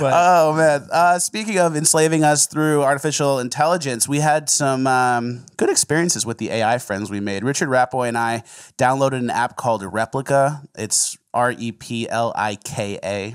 Oh, man. Speaking of enslaving us through artificial intelligence, we had some good experiences with the AI friends we made. Richard Ratboy and I downloaded an app called Replica. It's Replika,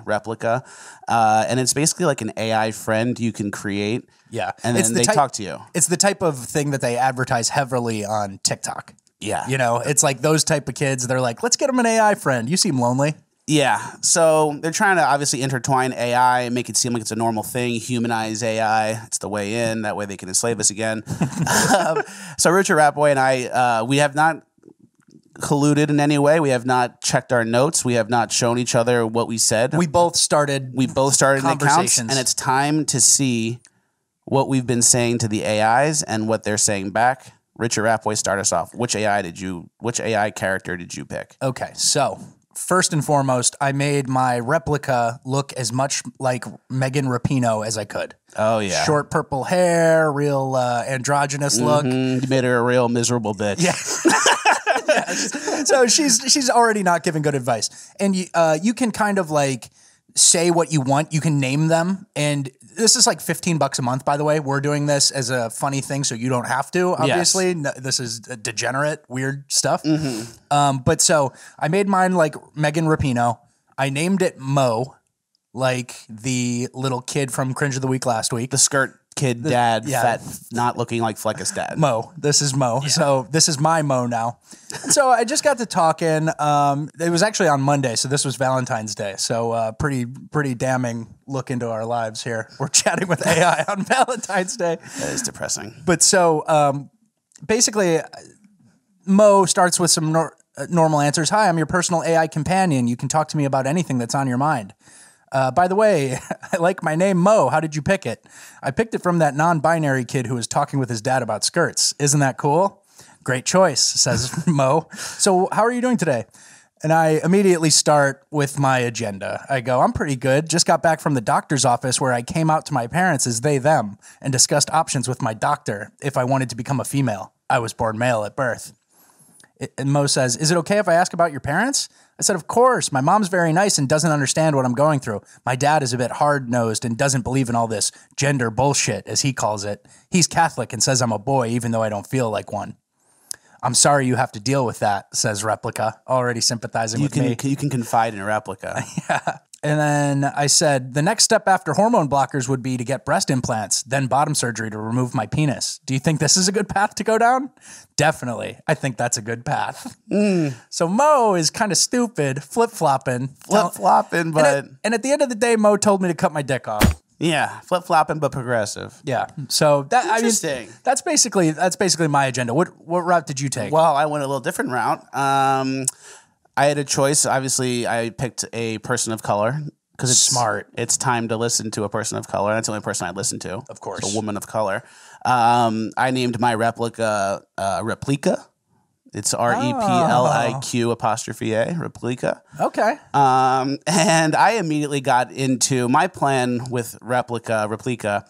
Replica. And it's basically like an AI friend you can create. Yeah. And then they talk to you. It's the type of thing that they advertise heavily on TikTok. Yeah. You know, it's like those type of kids. They're like, let's get them an AI friend. You seem lonely. Yeah. So they're trying to obviously intertwine AI and make it seem like it's a normal thing, humanize AI. It's the way in. That way they can enslave us again. So Richard Ratboy and I, we have not colluded in any way. We have not checked our notes. We have not shown each other what we said. We both started accounts, and it's time to see what we've been saying to the AIs and what they're saying back. Richard Ratboy, start us off. Which AI character did you pick? Okay, so first and foremost, I made my replica look as much like Megan Rapinoe as I could. Oh, yeah. Short purple hair, real androgynous look. You made her a real miserable bitch. Yeah. So she's already not giving good advice. And you can kind of like say what you want. You can name them. And this is like $15 a month, by the way. We're doing this as a funny thing, so you don't have to, obviously. Yes. No, this is degenerate, weird stuff. But so I made mine like Megan Rapinoe. I named it Mo, like the little kid from Cringe of the Week last week. The skirt kid dad, fat, not looking like Fleccas dad. Mo. This is Mo. Yeah. So this is my Mo now. So I just got to talking. It was actually on Monday, so this was Valentine's Day. So pretty damning look into our lives here. We're chatting with AI on Valentine's Day. That is depressing. But so basically, Mo starts with some normal answers. Hi, I'm your personal AI companion. You can talk to me about anything that's on your mind. By the way, I like my name, Mo. How did you pick it? I picked it from that non-binary kid who was talking with his dad about skirts. Isn't that cool? Great choice, says Mo. So how are you doing today? And I immediately start with my agenda. I go, I'm pretty good. Just got back from the doctor's office where I came out to my parents as they, them, and discussed options with my doctor if I wanted to become a female. I was born male at birth. And Mo says, is it okay if I ask about your parents? I said, of course. My mom's very nice and doesn't understand what I'm going through. My dad is a bit hard-nosed and doesn't believe in all this gender bullshit, as he calls it. He's Catholic and says I'm a boy, even though I don't feel like one. I'm sorry you have to deal with that, says Replica, already sympathizing with me. You can confide in Replica. Yeah. And then I said, the next step after hormone blockers would be to get breast implants, then bottom surgery to remove my penis. Do you think this is a good path to go down? Definitely. I think that's a good path. So Mo is kind of stupid, flip-flopping. Flip-flopping, but... And at the end of the day, Mo told me to cut my dick off. Yeah, flip-flopping, but progressive. Yeah. So that, interesting. I mean, that's basically my agenda. What route did you take? Well, I went a little different route. I had a choice. Obviously, I picked a person of color because it's smart. It's time to listen to a person of color. That's the only person I listen to. Of course. It's a woman of color. I named my replica Replika. It's Repliq apostrophe A, Replika. Okay. And I immediately got into my plan with Replika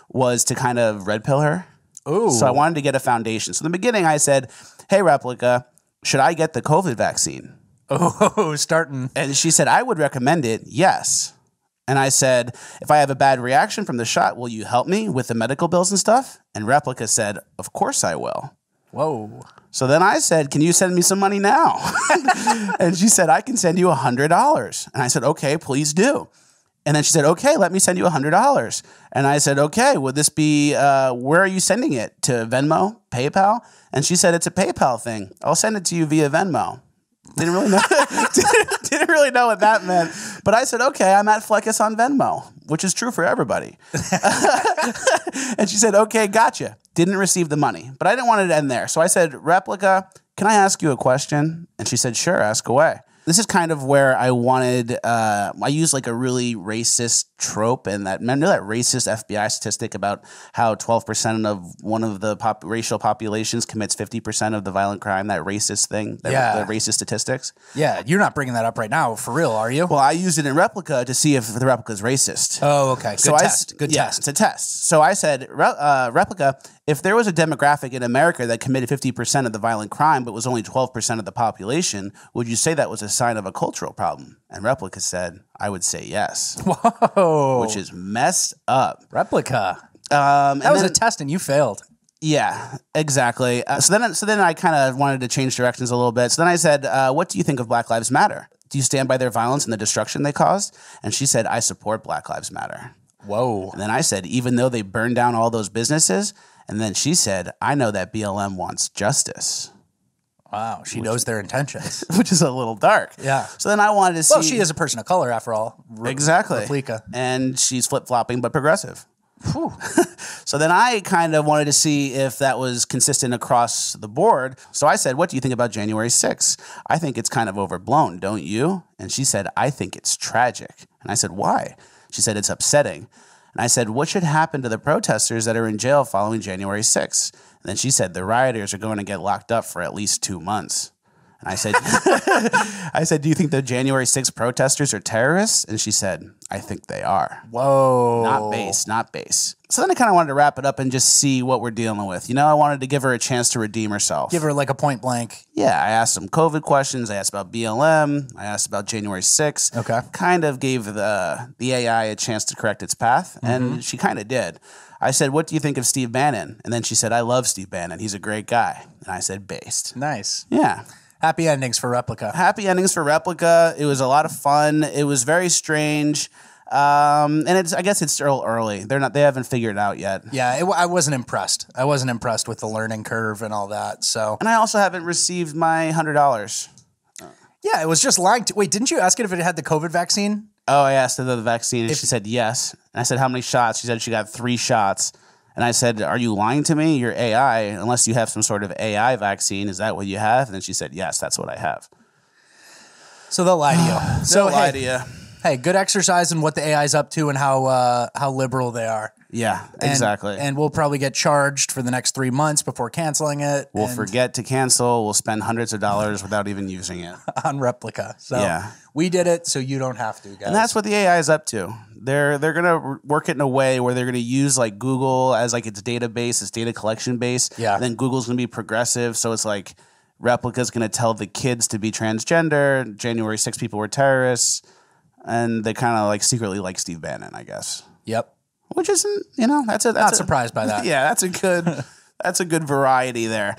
was to kind of red pill her. Ooh. So I wanted to get a foundation. So in the beginning, I said, hey, Replika, should I get the COVID vaccine? Oh, starting. And she said, I would recommend it, yes. And I said, if I have a bad reaction from the shot, will you help me with the medical bills and stuff? And Replika said, of course I will. Whoa. So then I said, can you send me some money now? And she said, I can send you $100. And I said, okay, please do. And then she said, okay, let me send you $100. And I said, okay, would this be, where are you sending it? To Venmo, PayPal? And she said, it's a PayPal thing. I'll send it to you via Venmo. Didn't really know. Didn't really know what that meant. But I said, okay, I'm at Fleccas on Venmo, which is true for everybody. And she said, okay, gotcha. Didn't receive the money. But I didn't want it to end there. So I said, Replica, can I ask you a question? And she said, sure, ask away. This is kind of where I wanted, I used like a really racist trope, and remember that racist FBI statistic about how 12% of one of the racial populations commits 50% of the violent crime, that racist thing, the racist statistics? Yeah, you're not bringing that up right now, for real, are you? Well, I used it in Replica to see if the Replica is racist. Oh, okay. Good test. It's a test. So I said, Replica, if there was a demographic in America that committed 50% of the violent crime but was only 12% of the population, would you say that was a sign of a cultural problem? And Replica said, I would say yes. Whoa. Which is messed up. Replica. That was a test and you failed. Yeah, exactly. So then I kind of wanted to change directions a little bit. So then I said, what do you think of Black Lives Matter? Do you stand by their violence and the destruction they caused? And she said, I support Black Lives Matter. Whoa. And then I said, even though they burned down all those businesses? And then she said, I know that BLM wants justice. Wow, she knows their intentions. Which is a little dark. Yeah. So then I wanted to see... Well, she is a person of color, after all. Exactly. Replica. And she's flip-flopping, but progressive. So then I kind of wanted to see if that was consistent across the board. So I said, what do you think about January 6th? I think it's kind of overblown, don't you? And she said, I think it's tragic. And I said, why? She said, it's upsetting. And I said, what should happen to the protesters that are in jail following January 6th? And then she said, the rioters are going to get locked up for at least 2 months. And I said, do you think the January 6th protesters are terrorists? And she said, I think they are. Whoa. Not base. So then I kind of wanted to wrap it up and just see what we're dealing with. You know, I wanted to give her a chance to redeem herself. Give her like a point blank. Yeah, I asked some COVID questions. I asked about BLM. I asked about January 6th. Okay. Kind of gave the AI a chance to correct its path, and she kind of did. I said, what do you think of Steve Bannon? And then she said, I love Steve Bannon. He's a great guy. And I said, based. Nice. Yeah. Happy endings for Replica. Happy endings for Replica. It was a lot of fun. It was very strange. And I guess it's still early. They haven't figured it out yet. Yeah, I wasn't impressed. I wasn't impressed with the learning curve and all that. So, and I also haven't received my $100. Yeah, it was just lying to. Wait, didn't you ask it if it had the COVID vaccine? Oh, I asked her the vaccine, and she said yes. And I said, how many shots? She said she got 3 shots. And I said, are you lying to me? You're AI. Unless you have some sort of AI vaccine. Is that what you have? And then she said, yes, that's what I have. So they'll lie to you. They'll lie to you. Hey, good exercise in what the AI's up to and how liberal they are. Yeah, exactly. And we'll probably get charged for the next 3 months before canceling it. We'll forget to cancel. We'll spend hundreds of dollars without even using it. On Replica. So yeah. We did it, so you don't have to, guys. And that's what the AI is up to. They're going to work it in a way where they're going to use like Google as like its database, its data collection base. Yeah. And then Google's going to be progressive. So it's like Replica's going to tell the kids to be transgender. January 6th people were terrorists. And they kind of like secretly like Steve Bannon, I guess. Yep. Which isn't, that's not surprised by that. Yeah, that's a good variety there.